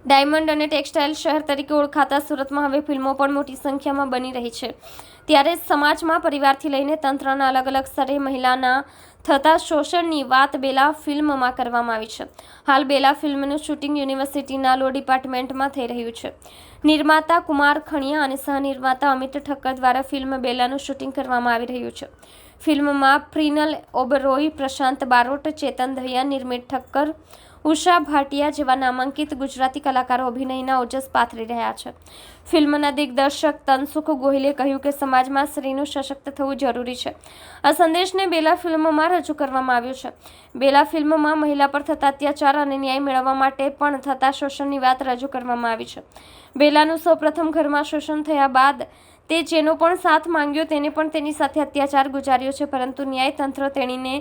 Diamond અને textile શહેર તરીકે ઓળખાતા સુરતમાં હવે ફિલ્મો પણ મોટી સંખ્યામાં બની રહી છે. ત્યારે સમાજમાં પરિવારથી લઈને તંત્રના અલગ અલગ સ્તરે મહિલાના થતા શોષણની વાત બેલા ફિલ્મમાં કરવામાં આવી છે. હાલ બેલા ફિલ્મનું શૂટિંગ યુનિવર્સિટીના લો ડિપાર્ટમેન્ટમાં થઈ રહ્યું છે. નિર્માતા કુમાર ખણિયા અને સહનિર્માતા અમિત ઠક્કર દ્વારા ફિલ્મ બેલાનું શૂટિંગ કરવામાં આવી રહ્યું છે. ફિલ્મમાં પ્રિનલ ઓબરોય, પ્રશાંત બારોટ, ચેતન દહિયા, નિર્મિત ઠક્કર, ઉષા ભાટિયા જેવા નામાંકિત ગુજરાતી કલાકારો અભિનયના ઓજસ પાથરી રહ્યા છે. ફિલ્મના દિગ્દર્શક તનસુખ ગોહિલે કહ્યું કે સમાજમાં સ્ત્રીનું સશક્ત થવું જરૂરી છે. આ સંદેશને બેલા ફિલ્મમાં રજૂ કરવામાં આવ્યો છે. બેલા ફિલ્મમાં મહિલા પર થતા અત્યાચાર અને ન્યાય મેળવવા માટે પણ થતા શોષણની વાત રજૂ કરવામાં આવી છે. બેલાનું સૌપ્રથમ ઘરમાં શોષણ થયા બાદ તે જેનો પણ સાથ માંગ્યો તેને પણ તેની સાથે અત્યાચાર ગુજાર્યો છે, પરંતુ ન્યાયતંત્ર તેણીને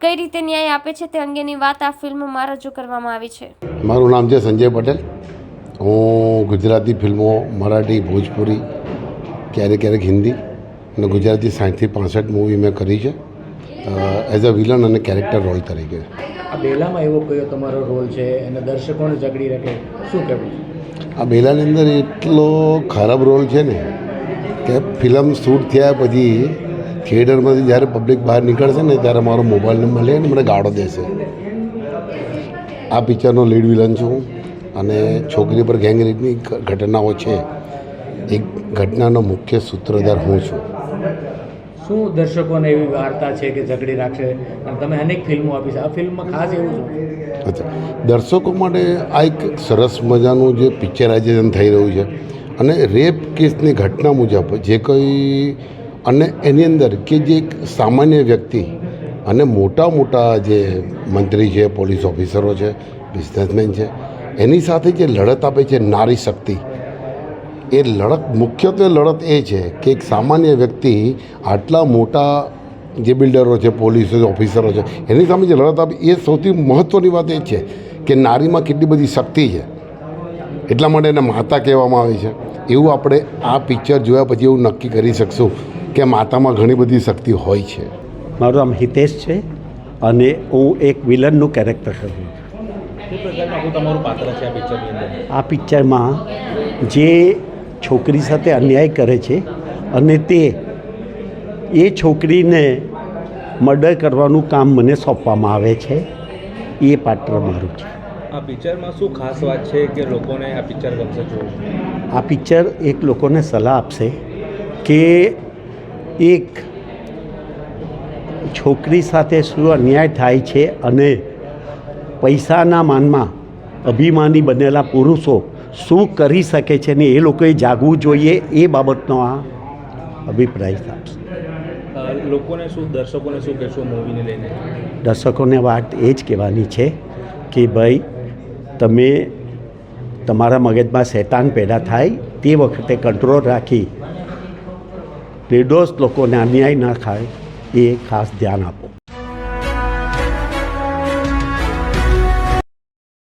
કઈ રીતે ન્યાય આપે છે તે અંગેની વાત આ ફિલ્મમાં રજૂ કરવામાં આવી છે. મારું નામ છે સંજય પટેલ. હું ગુજરાતી ફિલ્મો, મરાઠી, ભોજપુરી, ક્યારેક હિન્દી અને ગુજરાતી 60થી 65 મૂવી મેં કરી છે એઝ અ વિલન અને કેરેક્ટર રોલ તરીકે. આ બેલામાં એવો કયો તમારો રોલ છે અને દર્શકોને જકડી રાખે, શું કહેવું? આ બેલાની અંદર એટલો ખરાબ રોલ છે ને કે ફિલ્મ શૂટ થયા પછી થિયેટરમાંથી જ્યારે પબ્લિક બહાર નીકળશે ને ત્યારે મારો મોબાઈલ નંબર લઈને મને ગાળો દેશે. આ પિક્ચરનો લીડ વિલન છું અને છોકરી પર ગેંગરેપની ઘટનાઓ છે એ ઘટનાનો મુખ્ય સૂત્રધાર હું છું. શું દર્શકોને એવી વાર્તા છે કે જકડી રાખશે? અને તમે અનેક ફિલ્મો આપી છે, આ ફિલ્મમાં ખાસ એવું છે? અચ્છા, દર્શકો માટે આ એક સરસ મજાનું જે પિક્ચરાઇઝેશન થઈ રહ્યું છે અને રેપ કેસની ઘટના મુજબ જે કંઈ અને એની અંદર કે જે એક સામાન્ય વ્યક્તિ અને મોટા જે મંત્રી છે, પોલીસ ઓફિસરો છે, બિઝનેસમેન છે, એની સાથે જે લડત આપે છે નારી શક્તિ, એ લડત મુખ્યત્વે લડત એ છે કે એક સામાન્ય વ્યક્તિ આટલા મોટા જે બિલ્ડરો છે, પોલીસ ઓફિસરો છે, એની સામે જે લડત આપે એ સૌથી મહત્ત્વની વાત એ છે કે નારીમાં કેટલી બધી શક્તિ છે. એટલા માટે એને માતા કહેવામાં આવે છે. એવું આપણે આ પિક્ચર જોયા પછી એવું નક્કી કરી શકશું કે માતામાં ઘણી બધી શક્તિ હોય છે. મારું નામ હિતેશ છે અને હું એક વિલનનું કેરેક્ટર કરું છું. તમારું પાત્ર છે આ પિક્ચરની અંદર? આ પિક્ચરમાં જે છોકરી સાથે અન્યાય કરે છે અને તે એ છોકરીને મર્ડર કરવાનું કામ મને સોંપવામાં આવે છે, એ પાત્ર મારું છે. આ પિક્ચરમાં શું ખાસ વાત છે કે લોકોને આ પિક્ચર ગમશે જોવું? આ પિક્ચર એક લોકોને સલાહ આપશે કે એક છોકરી સાથે શું અન્યાય થાય છે અને પૈસાના માનમાં અભિમાની બનેલા પુરુષો શું કરી શકે છે ને એ લોકોએ જાગવું જોઈએ, એ બાબતનો આ અભિપ્રાય આપશે. દર્શકોને શું કહેશો મૂવીને લઈને? દર્શકોને વાત એ જ કહેવાની છે કે ભાઈ તમે તમારા મગજમાં શૈતાન પેદા થાય તે વખતે કંટ્રોલ રાખી નિર્દોષ લોકોને અન્યાય ન થાય એ ખાસ ધ્યાન આપો.